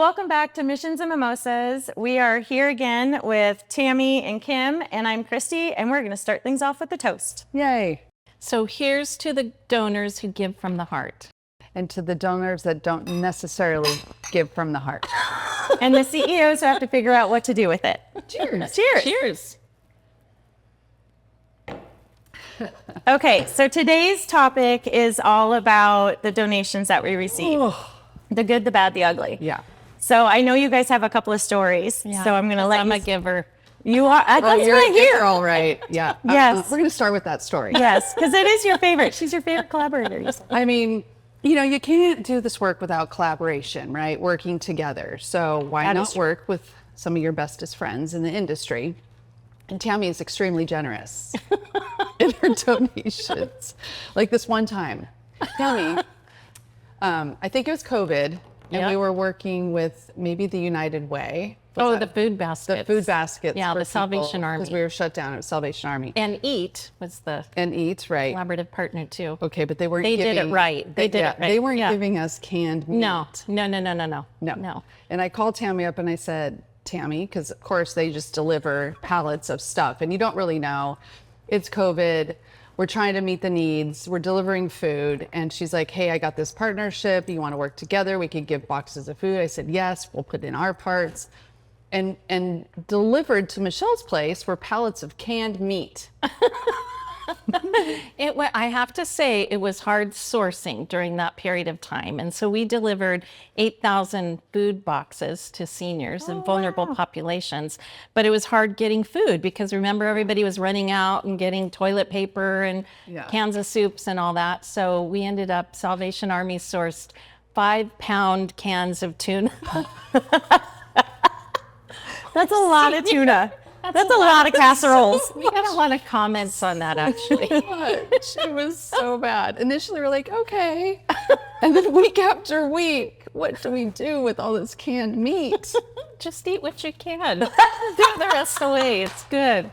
welcome back to Missions and Mimosas. We are here again with Tammy and Kim, and I'm Christy, and we're going to start things off with a toast. Yay. So here's to the donors who give from the heart. And to the donors that don't necessarily give from the heart. And the CEOs who have to figure out what to do with it. Cheers. Cheers. Cheers. Okay, so today's topic is all about the donations that we receive. The good, the bad, the ugly. Yeah. So I know you guys have a couple of stories, so I'm going to let I'm you... a giver. You are... That's You're right here. all right. Yeah. Yes. We're going to start with that story. Yes, because it is your favorite. She's your favorite collaborator. You said. I mean, you know, you can't do this work without collaboration, right? Working together. So why That is not true. work with some of your bestest friends in the industry? And Tammy is extremely generous in her donations. Like this one time, Tammy, I think it was COVID, and Yep. we were working with maybe the United Way. Oh, the food baskets. The food baskets. Yeah, the Salvation Army. Because we were shut down at Salvation Army. And EAT was the And Eat, right. collaborative partner too. Okay, but they weren't They did giving... it right. They did it right. They weren't Yeah. giving us canned meat. No. No. And I called Tammy up and I said, Tammy, because of course they just deliver pallets of stuff and you don't really know. It's COVID. We're trying to meet the needs. We're delivering food. And she's like, hey, I got this partnership. You want to work together? We could give boxes of food. I said, yes, we'll put in our parts. And delivered to Michelle's place were pallets of canned meat. I have to say it was hard sourcing during that period of time. And so we delivered 8,000 food boxes to seniors and vulnerable populations. But it was hard getting food because remember, everybody was running out and getting toilet paper and cans of soups and all that. So we ended up, Salvation Army sourced 5-pound cans of tuna. That's a lot of tuna. That's a lot of casseroles. We got a lot of comments on that, actually. It was so bad. Initially, we're like, okay. And then week after week, what do we do with all this canned meat? Just eat what you can. Throw the rest away. It's good.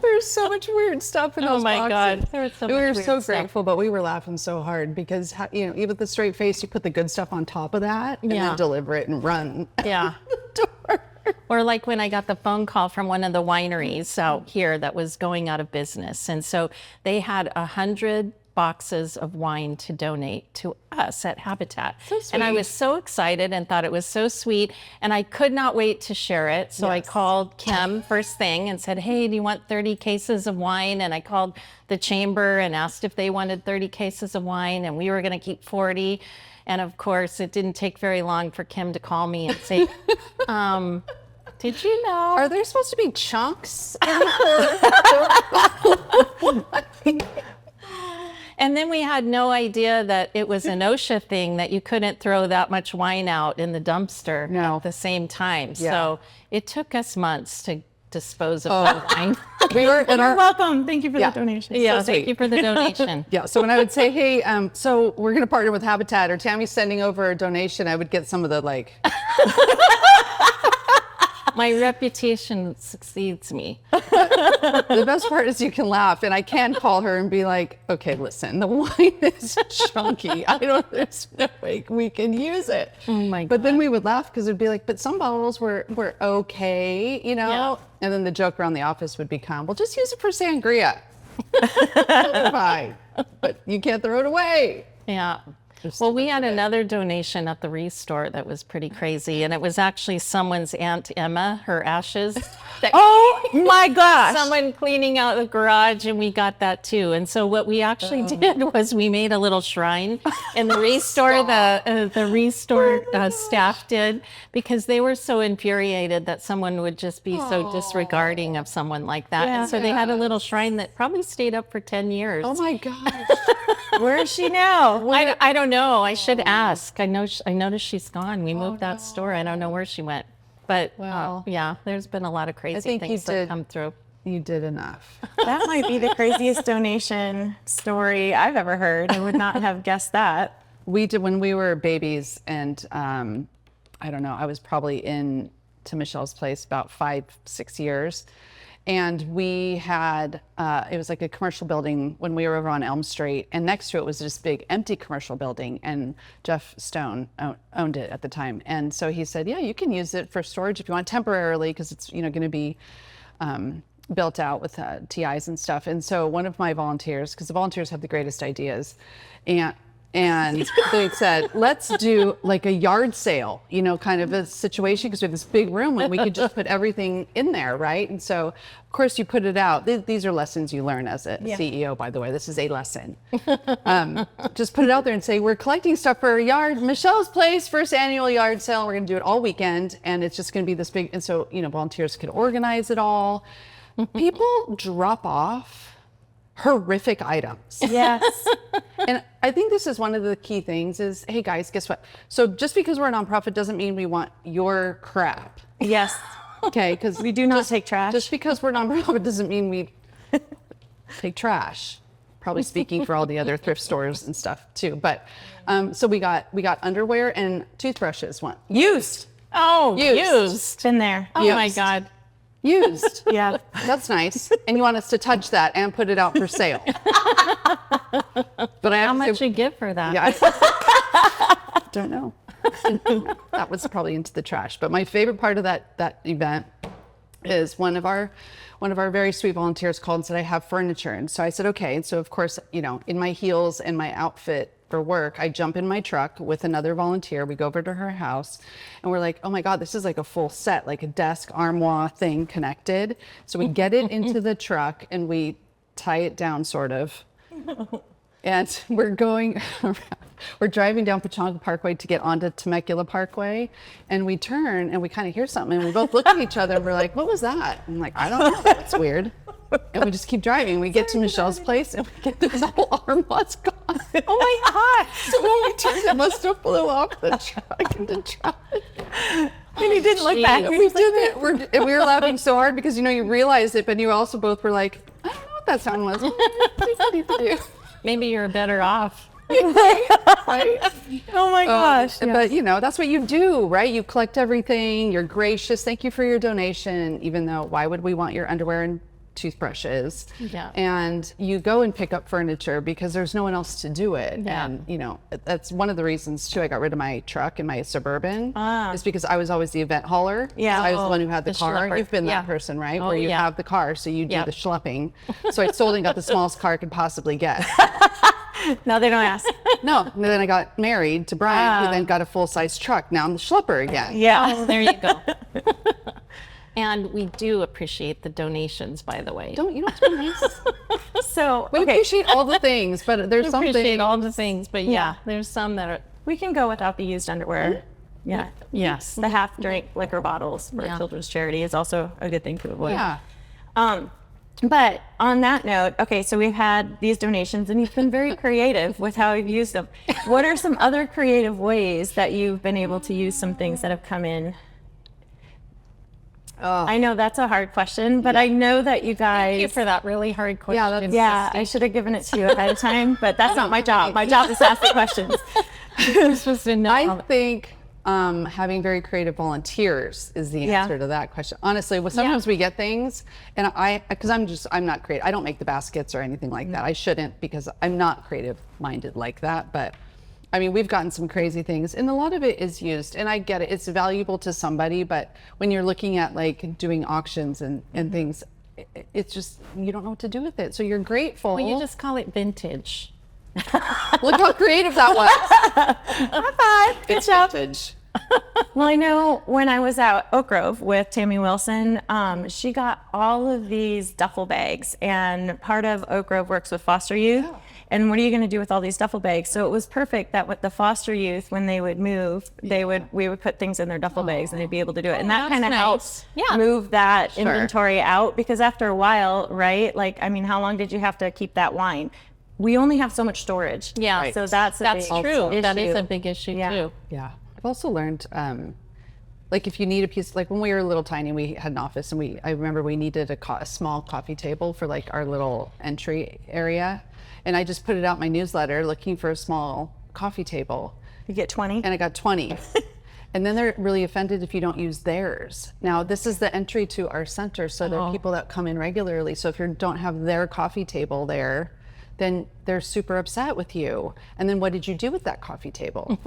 There's so much weird stuff in those Oh my boxes. God. There was so We much were weird so stuff. grateful, but we were laughing so hard because, you know, even with the straight face, you put the good stuff on top of that and Yeah. then deliver it and run Yeah. the door. Or like when I got the phone call from one of the wineries out here that was going out of business. And so they had 100 boxes of wine to donate to us at Habitat. And I was so excited and thought it was so sweet. And I could not wait to share it. So I called Kim first thing and said, hey, do you want 30 cases of wine? And I called the chamber and asked if they wanted 30 cases of wine. And we were going to keep 40. And of course, it didn't take very long for Kim to call me and say, did you know? Are there supposed to be chunks? And then we had no idea that it was an OSHA thing that you couldn't throw that much wine out in the dumpster No. at the same time. Yeah. So it took us months to dispose of that wine. We were in You're our... welcome. Thank you for the donation. Yeah, sweet. thank you for the donation. Yeah, so when I would say, hey, so we're going to partner with Habitat or Tammy's sending over a donation, I would get some of the like... My reputation succeeds me. The best part is you can laugh, and I can call her and be like, okay, listen, the wine is chunky. There's no way we can use it. Oh my But then we would laugh because it'd be like, but some bottles were okay, you know? Yeah. And then the joke around the office would become, well, just use it for sangria. Fine. But you can't throw it away. Yeah. Well, we had another donation at the Restore that was pretty crazy, and it was actually someone's Aunt Emma, her ashes. that- Oh my gosh. Someone cleaning out the garage, and we got that too. And so what we actually did was we made a little shrine in the Restore. The Restore staff did, because they were so infuriated that someone would just be so disregarding of someone like that. Yeah. And so they had a little shrine that probably stayed up for 10 years. Oh my gosh. Where is she now? I don't know. I should ask. I noticed she's gone. We moved that store. I don't know where she went. But Wow. yeah, there's been a lot of crazy think you things that did- come through. You did enough. That might be the craziest donation story I've ever heard. I would not have guessed that. We did when we were babies, and I don't know, I was probably in to Michelle's place about 5-6 years. And we had, it was like a commercial building when we were over on Elm Street, and next to it was this big empty commercial building, and Jeff Stone owned it at the time. And so he said, yeah, you can use it for storage if you want, temporarily, because it's, you know, going to be built out with TIs and stuff. And so one of my volunteers, because the volunteers have the greatest ideas, and they said, let's do like a yard sale, you know, kind of a situation, because we have this big room and we could just put everything in there, right? And so, of course, you put it out. These are lessons you learn as a CEO, by the way. This is a lesson. Just put it out there and say, we're collecting stuff for Michelle's Place, first annual yard sale. We're going to do it all weekend, and it's just going to be this big. And so, you know, volunteers could organize it all. People drop off horrific items. Yes. And I think this is one of the key things is, hey guys, guess what? So just because we're a nonprofit doesn't mean we want your crap. Yes. Okay, because We do not take trash. just because we're nonprofit doesn't mean we take trash. Probably speaking for all the other thrift stores and stuff too. But so we got underwear and toothbrushes. Used. Oh, Used. used. Been there. Oh my God. Used. Yeah. That's nice. And you want us to touch that and put it out for sale. But I have How to much say, you get for that? yeah, I don't know. That was probably into the trash. But my favorite part of that event is one of our very sweet volunteers called and said, I have furniture. And so I said, okay. And so of course, you know, in my heels and my outfit for work, I jump in my truck with another volunteer. We go over to her house and we're like, oh my God, this is like a full set, like a desk armoire thing connected. So we get it into the truck and we tie it down sort of. And we're driving down Pechanga Parkway to get onto Temecula Parkway. And we turn and we kind of hear something and we both look at each other and we're like, what was that? I'm like, I don't know, that's weird. And we just keep driving. We get to Michelle's place and we get this whole armlott's gone. Oh my God. So when we turned, it must have flew off the truck into traffic. And he didn't look back. And we didn't. And we were laughing so hard because, you know, you realize it, but you also both were like, I don't know what that sound was. What do you do? Maybe you're better off. Right? Oh my gosh. But you know, that's what you do, right? You collect everything. You're gracious. Thank you for your donation. Even though, why would we want your underwear and toothbrushes? Yeah. And you go and pick up furniture because there's no one else to do it. Yeah. And you know, that's one of the reasons too I got rid of my truck and my Suburban. Ah. Is because I was always the event hauler. Yeah. I was the one who had the car. schlepper. You've been Yeah. that person, right? Oh, Where you yeah. have the car, so you do Yeah. the schlepping. So I sold and got the smallest car I could possibly get. No, they don't ask. No, and then I got married to Brian, who then got a full-size truck. Now I'm the schlepper again. Yeah. Oh, there you go. And we do appreciate the donations, by the way. Don't you know what's nice? So, We okay, appreciate all the things, but there's appreciate something. all the things, but yeah, there's some that are, we can go without the used underwear. Yeah. yes. The half drink liquor bottles for Yeah. children's charity is also a good thing to avoid. Yeah. But on that note, okay, so we've had these donations and you've been very creative with how you've used them. What are some other creative ways that you've been able to use some things that have come in? I know that's a hard question, but I know that you guys. Thank you for that really hard question. that's- Yeah, I should have given it to you ahead of time, but that's not my job. My job is to ask the questions. You're supposed to know. I think having very creative volunteers is the Yeah. answer to that question. Honestly, well, sometimes we get things, and because I'm not creative. I don't make the baskets or anything like that. I shouldn't because I'm not creative minded like that. But I mean, we've gotten some crazy things, and a lot of it is used. And I get it; it's valuable to somebody. But when you're looking at like doing auctions and things, it's just you don't know what to do with it. So you're grateful. Well, you just call it vintage. Look how creative that was. High five. Good job. Vintage. Well, I know when I was at Oak Grove with Tammy Wilson, she got all of these duffel bags, and part of Oak Grove works with foster youth. And what are you going to do with all these duffel bags? So it was perfect that with the foster youth, when they would move, we would put things in their duffel bags, and they'd be able to do it. And that that's kind of nice. helps Yeah. move that inventory out, because after a while, right? Like, I mean, how long did you have to keep that wine? We only have so much storage. Yeah. Right. So that's That's big true. That is issue. a big issue Yeah. too. Yeah. I've also learned, like if you need a piece, like when we were a little tiny, we had an office and I remember we needed a small coffee table for like our little entry area. And I just put it out in my newsletter looking for a small coffee table. You get 20. And I got 20. And then they're really offended if you don't use theirs. Now, this is the entry to our center, so there are people that come in regularly. So if you don't have their coffee table there, then they're super upset with you. And then what did you do with that coffee table?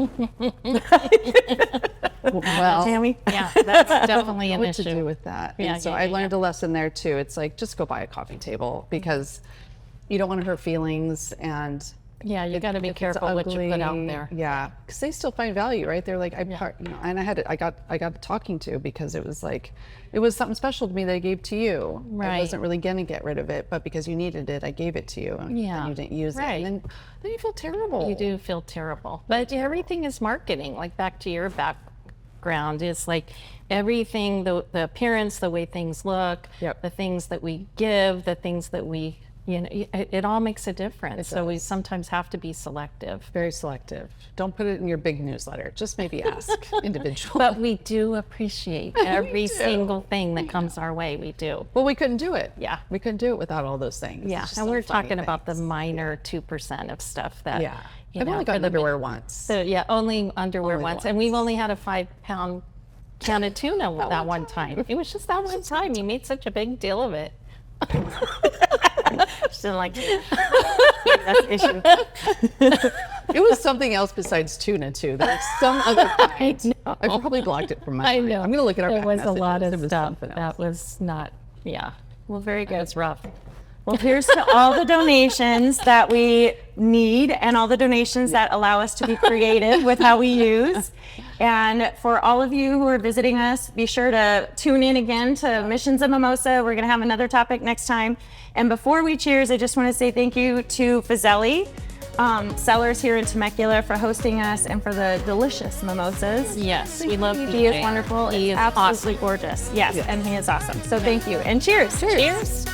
Well, Tammy? Yeah, that's definitely an what to do issue. with that. Yeah, And so yeah, I yeah, learned a lesson there too. It's like, just go buy a coffee table because you don't want to hurt feelings, and Yeah, you got to be if it's careful what you put out ugly, there. Yeah, because they still find value, right? They're like, and I got talking to because it was like, it was something special to me that I gave to you. I Right. wasn't really gonna get rid of it, but because you needed it, I gave it to you. And Yeah, you didn't use it, right. and then you feel terrible. You do feel terrible. But everything is marketing. Like back to your background, it's like everything, the appearance, the way things look, Yep. the things that we give, the things that we, it all makes a difference. So we sometimes have to be selective. Very selective. Don't put it in your big newsletter. Just maybe ask individual. But we do appreciate every single thing that comes our way. We do. Well, we couldn't do it. Yeah. We couldn't do it without all those things. Yeah. It's just And so we're funny talking about the things. minor 2% of stuff that, Yeah. you I've know, only for gotten the underwear once. So yeah, only underwear Only once. And we've only had a 5-pound can of tuna that one time. It was just that one time. You made such a big deal of it. Just didn't like it. That's the issue. It was something else besides tuna too. There was some other kind. know. I probably blocked it from my I mind. know. I'm gonna look at our There back was a lot messages. of It was stuff something else. that was not, yeah. Well, very good. It's rough. Well, here's to all the donations that we need and all the donations that allow us to be creative with how we use. And for all of you who are visiting us, be sure to tune in again to Missions of Mimosa. We're going to have another topic next time. And before we cheers, I just want to say thank you to Fazeli, Cellars here in Temecula, for hosting us and for the delicious mimosas. Yes, we love He is PJ. wonderful. He It's is absolutely gorgeous. Yes, and he is awesome. So thank you. And cheers. Cheers.